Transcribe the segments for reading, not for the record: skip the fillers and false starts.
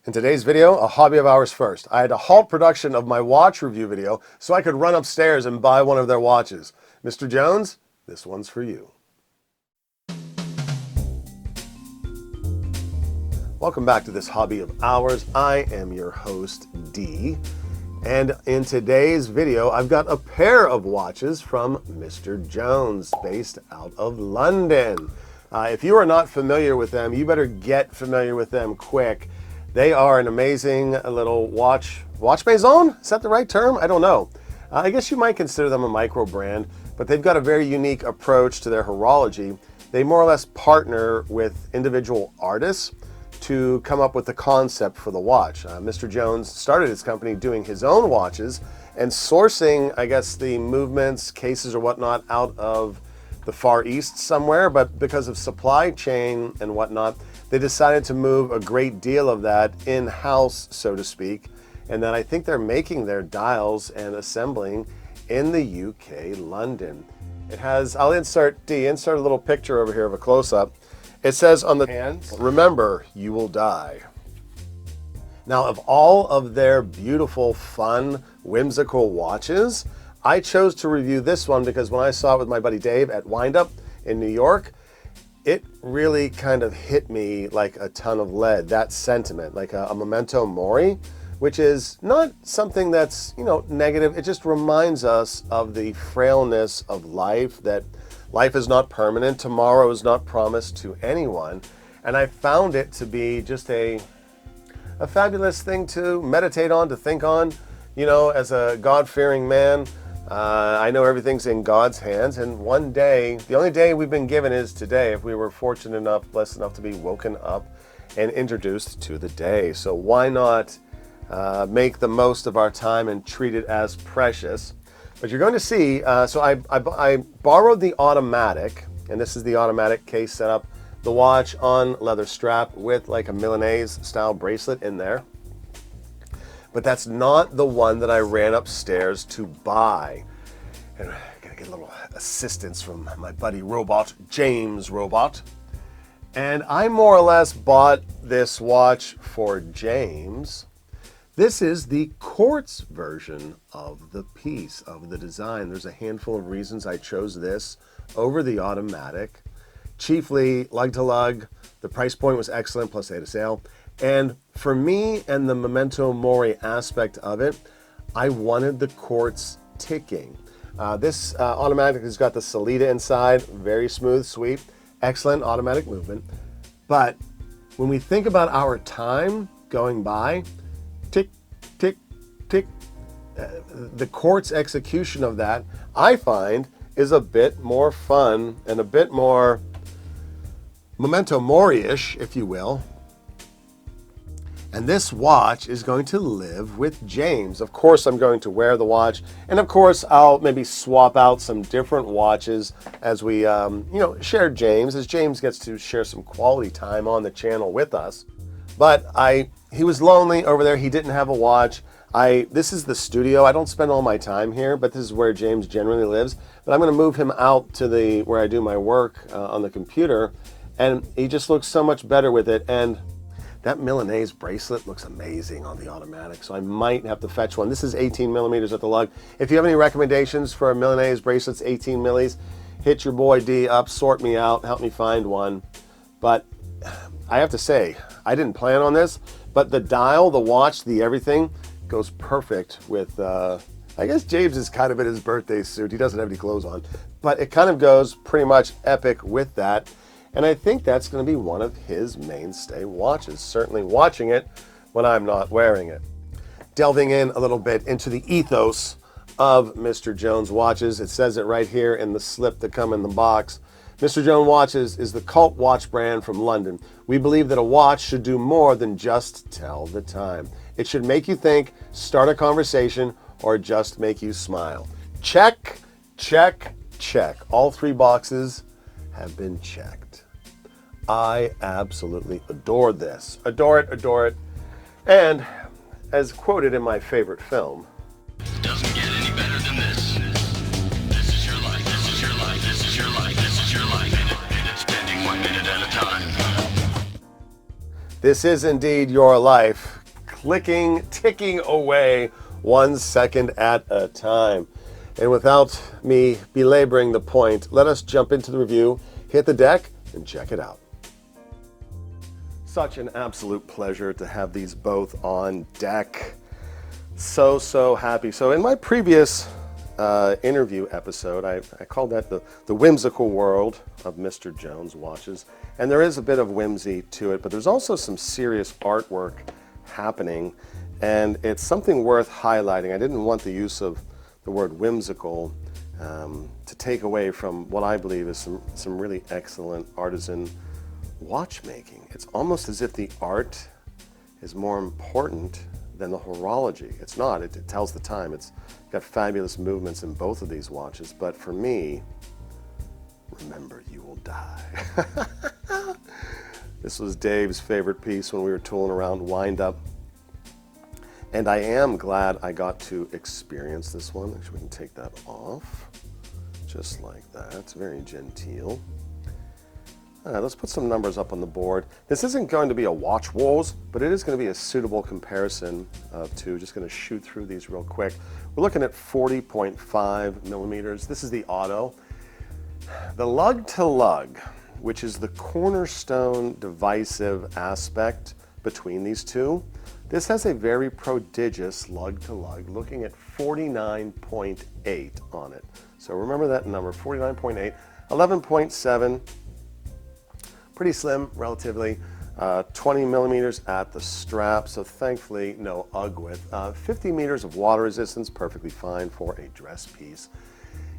In today's video, a hobby of ours first. I had to halt production of my watch review video so I could run upstairs and buy one of their watches. Mr. Jones, this one's for you. Welcome back to this hobby of ours. I am your host, D. And in today's video, I've got a pair of watches from Mr. Jones, based out of London. If you are not familiar with them, you better get familiar with them quick. They are an amazing little watch maison? Is that the right term? I don't know. I guess you might consider them a micro brand, but they've got a very unique approach to their horology. They more or less partner with individual artists to come up with the concept for the watch. Mr. Jones started his company doing his own watches and sourcing, I guess, the movements, cases or whatnot out of the Far East somewhere, but because of supply chain and whatnot, they decided to move a great deal of that in-house, so to speak, and then I think they're making their dials and assembling in the UK, London. It has, I'll insert a little picture over here of a close-up. It says on the hands, "Remember, you will die." Now, of all of their beautiful, fun, whimsical watches, I chose to review this one because when I saw it with my buddy Dave at Windup in New York, it really kind of hit me like a ton of lead, that sentiment, like a Memento Mori, which is not something that's, negative. It just reminds us of the frailness of life, that life is not permanent, tomorrow is not promised to anyone. And I found it to be just a fabulous thing to meditate on, to think on, as a God-fearing man. I know everything's in God's hands, and one day, the only day we've been given is today, if we were fortunate enough, blessed enough to be woken up and introduced to the day. So why not make the most of our time and treat it as precious? But you're going to see, so I borrowed the automatic, and this is the automatic case setup, the watch on leather strap with like a Milanese style bracelet in there. But that's not the one that I ran upstairs to buy. And I'm gonna get a little assistance from my buddy James Robot. And I more or less bought this watch for James. This is the quartz version of the piece, of the design. There's a handful of reasons I chose this over the automatic. Chiefly lug to lug, the price point was excellent, plus they had a sale. And for me and the Memento Mori aspect of it, I wanted the quartz ticking. This automatic has got the Salida inside, very smooth sweep, excellent automatic movement. But when we think about our time going by, tick, tick, tick, the quartz execution of that, I find, is a bit more fun and a bit more Memento Mori-ish, if you will. And this watch is going to live with James. Of course, I'm going to wear the watch. And of course, I'll maybe swap out some different watches as we, share James, as James gets to share some quality time on the channel with us. But he was lonely over there. He didn't have a watch. This is the studio. I don't spend all my time here, but this is where James generally lives. But I'm going to move him out to where I do my work on the computer. And he just looks so much better with it. And that Milanese bracelet looks amazing on the automatic, so I might have to fetch one. This is 18 millimeters at the lug. If you have any recommendations for Milanese bracelets, 18 millis, hit your boy D up, sort me out, help me find one. But I have to say, I didn't plan on this, but the dial, the watch, the everything goes perfect with, I guess James is kind of in his birthday suit. He doesn't have any clothes on, but it kind of goes pretty much epic with that. And I think that's going to be one of his mainstay watches, certainly watching it when I'm not wearing it. Delving in a little bit into the ethos of Mr. Jones watches, it says it right here in the slip that come in the box. Mr. Jones Watches is the cult watch brand from London. We believe that a watch should do more than just tell the time. It should make you think, start a conversation, or just make you smile. Check, check, check. All three boxes have been checked. I absolutely adore this. Adore it, adore it. And as quoted in my favorite film, doesn't get any better than this. This is your life, this is your life, this is your life, this is your life. Minute, spending 1 minute at a time. This is indeed your life, clicking, ticking away 1 second at a time. And without me belaboring the point, let us jump into the review, hit the deck, and check it out. Such an absolute pleasure to have these both on deck. So happy. So in my previous interview episode, I called that the whimsical world of Mr. Jones watches. And there is a bit of whimsy to it, but there's also some serious artwork happening. And it's something worth highlighting. I didn't want the use of the word whimsical to take away from what I believe is some really excellent artisan watchmaking. It's almost as if the art is more important than the horology. It's not. It tells the time. It's got fabulous movements in both of these watches. But for me, remember, you will die. This was Dave's favorite piece when we were tooling around wind up. And I am glad I got to experience this one. Actually, we can take that off, just like that. It's very genteel. Let's put some numbers up on the board. This isn't going to be a watch wars, but it is going to be a suitable comparison of two. Just going to shoot through these real quick. We're looking at 40.5 millimeters. This is the auto. The lug to lug, which is the cornerstone divisive aspect between these two. This has a very prodigious lug to lug, looking at 49.8 on it. So remember that number, 49.8, 11.7, pretty slim relatively, 20 millimeters at the strap, so thankfully no UGG width. 50 meters of water resistance, perfectly fine for a dress piece.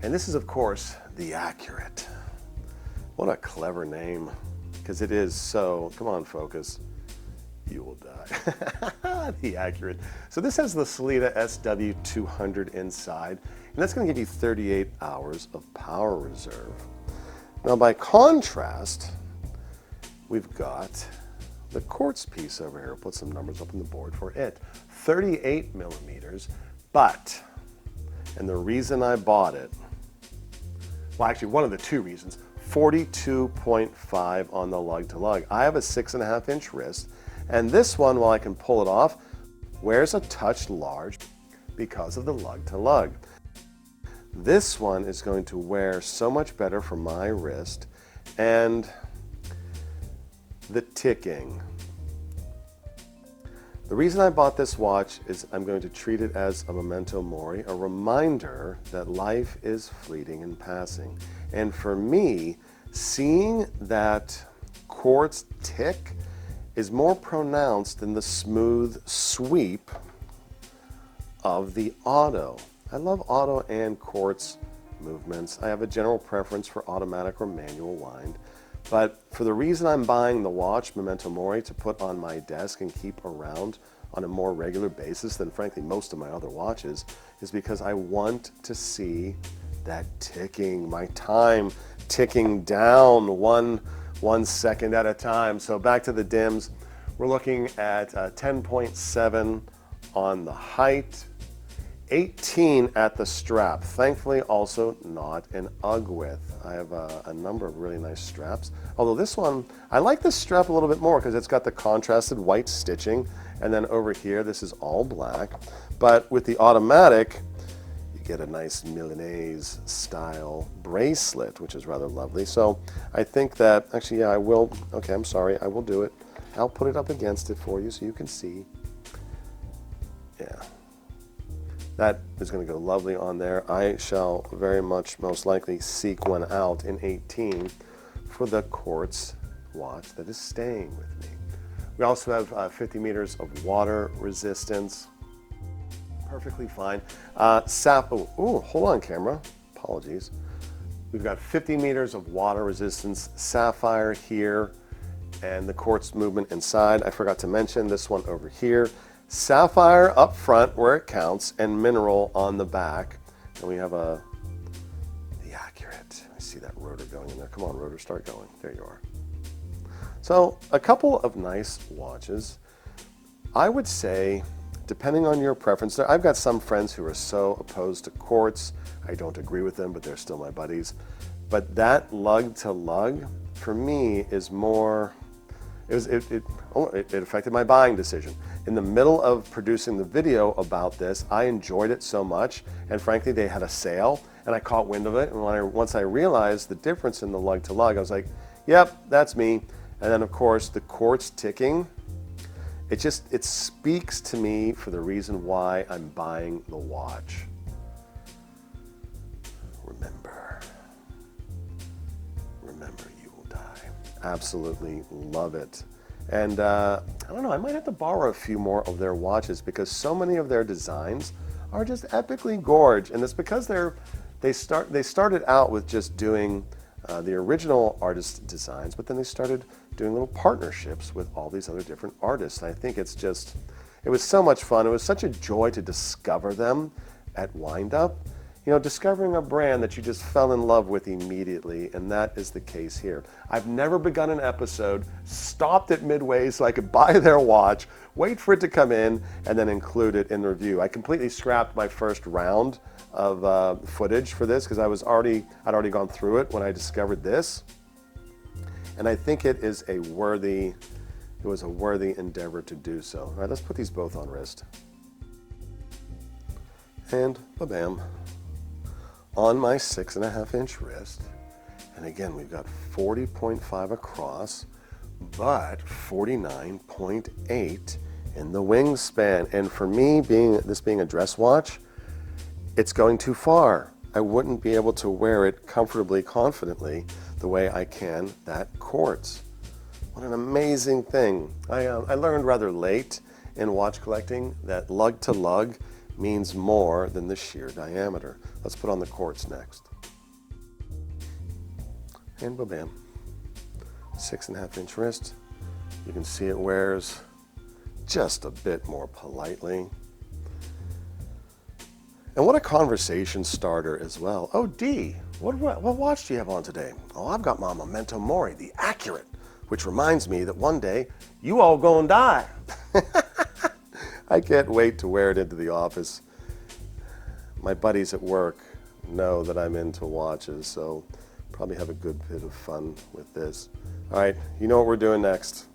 And this is, of course, the Accurate. What a clever name, because it is so, come on, focus. You will die. The Accurate. So this has the Sellita SW200 inside, and that's going to give you 38 hours of power reserve. Now, by contrast, we've got the quartz piece over here. Put some numbers up on the board for it. 38 millimeters, but, and the reason I bought it, well, actually, one of the two reasons, 42.5 on the lug to lug. I have a 6.5-inch wrist, and this one, while I can pull it off, wears a touch large because of the lug to lug. This one is going to wear so much better for my wrist, and the ticking. The reason I bought this watch is I'm going to treat it as a memento mori, a reminder that life is fleeting and passing. And for me, seeing that quartz tick is more pronounced than the smooth sweep of the auto. I love auto and quartz movements. I have a general preference for automatic or manual wind. But for the reason I'm buying the watch, Memento Mori, to put on my desk and keep around on a more regular basis than, frankly, most of my other watches, is because I want to see that ticking, my time ticking down one second at a time. So back to the dims, we're looking at 10.7 on the height, 18 at the strap. Thankfully, also not an UGG width. I have a number of really nice straps. Although this one, I like this strap a little bit more because it's got the contrasted white stitching. And then over here, this is all black. But with the automatic, you get a nice Milanese style bracelet, which is rather lovely. So I think that, actually, yeah, I will, okay, I'm sorry, I will do it. I'll put it up against it for you so you can see. Yeah. That is going to go lovely on there. I shall very much, most likely, seek one out in 18 for the quartz watch that is staying with me. We also have 50 meters of water resistance. Perfectly fine. Hold on, camera. Apologies. We've got 50 meters of water resistance, sapphire here, and the quartz movement inside. I forgot to mention this one over here. Sapphire up front where it counts, and mineral on the back. And we have the Accurate. I see that rotor going in there. Come on, rotor, start going. There you are. So a couple of nice watches. I would say, depending on your preference, I've got some friends who are so opposed to quartz. I don't agree with them, but they're still my buddies. But that lug to lug, for me, is more it affected my buying decision. In the middle of producing the video about this, I enjoyed it so much, and frankly, they had a sale, and I caught wind of it. And once I realized the difference in the lug to lug, I was like, "Yep, that's me." And then, of course, the quartz ticking. It speaks to me for the reason why I'm buying the watch. Remember, you will die. Absolutely love it. And I don't know, I might have to borrow a few more of their watches because so many of their designs are just epically gorgeous. And it's because they started out with just doing the original artist designs, but then they started doing little partnerships with all these other different artists. And I think it was so much fun. It was such a joy to discover them at Wind Up. You know, discovering a brand that you just fell in love with immediately, and that is the case here. I've never begun an episode, stopped it midway so I could buy their watch, wait for it to come in, and then include it in the review. I completely scrapped my first round of footage for this because I'd already gone through it when I discovered this. And I think it was a worthy endeavor to do so. All right, let's put these both on wrist. And ba-bam. On my 6.5-inch wrist. And again, we've got 40.5 across, but 49.8 in the wingspan. And for me, this being a dress watch, it's going too far. I wouldn't be able to wear it comfortably, confidently, the way I can that quartz. What an amazing thing. I learned rather late in watch collecting that lug to lug means more than the sheer diameter. Let's put on the quartz next. And ba-bam. 6.5-inch wrist. You can see it wears just a bit more politely. And what a conversation starter as well. Oh, Dee, what watch do you have on today? Oh, I've got my Memento Mori, the Accurate, which reminds me that one day you all gonna die. I can't wait to wear it into the office. My buddies at work know that I'm into watches, so probably have a good bit of fun with this. All right, you know what we're doing next.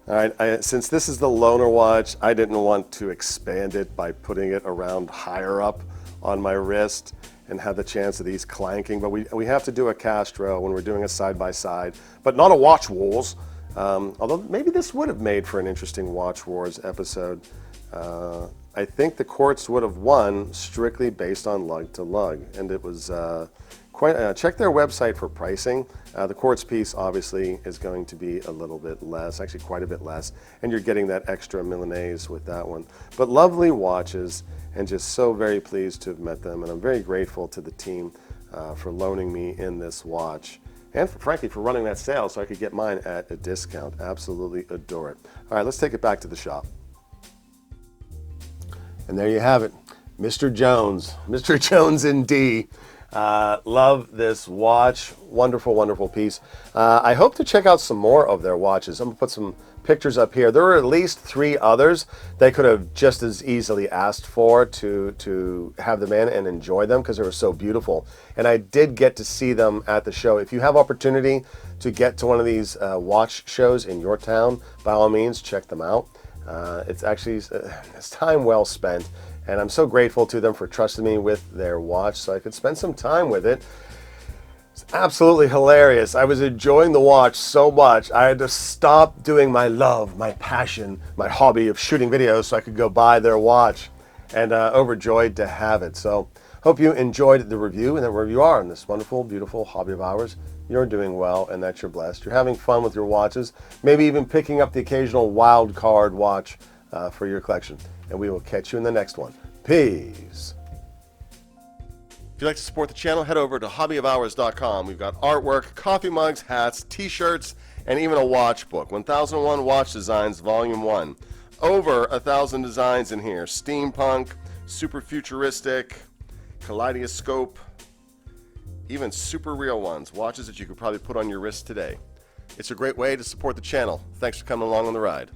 All right, since this is the loaner watch, I didn't want to expand it by putting it around higher up on my wrist and have the chance of these clanking, but we have to do a Castro when we're doing a side-by-side, but not a Watch Wars. Although maybe this would have made for an interesting Watch Wars episode. I think the quartz would have won strictly based on lug to lug, and it was check their website for pricing. The quartz piece obviously is going to be a little bit less, actually quite a bit less, and you're getting that extra Milanese with that one. But lovely watches, and just so very pleased to have met them, and I'm very grateful to the team for loaning me in this watch. And frankly, for running that sale so I could get mine at a discount. Absolutely adore it. All right, let's take it back to the shop. And there you have it, Mr. Jones. Mr. Jones in D. Love this watch. Wonderful, wonderful piece. I hope to check out some more of their watches. I'm gonna put some pictures up here. There were at least 3 others they could have just as easily asked for to have them in and enjoy them because they were so beautiful. And I did get to see them at the show. If you have opportunity to get to one of these watch shows in your town, by all means, check them out. It's actually it's time well spent. And I'm so grateful to them for trusting me with their watch so I could spend some time with it. It's absolutely hilarious. I was enjoying the watch so much, I had to stop doing my love, my passion, my hobby of shooting videos so I could go buy their watch, and overjoyed to have it. So hope you enjoyed the review, and that wherever you are in this wonderful, beautiful hobby of ours, you're doing well and that you're blessed. You're having fun with your watches, maybe even picking up the occasional wild card watch for your collection. And we will catch you in the next one. Peace. If you'd like to support the channel, head over to hobbyofhours.com. We've got artwork, coffee mugs, hats, t-shirts, and even a watch book. 1001 Watch Designs, Volume 1. Over 1,000 designs in here. Steampunk, super futuristic, kaleidoscope, even super real ones. Watches that you could probably put on your wrist today. It's a great way to support the channel. Thanks for coming along on the ride.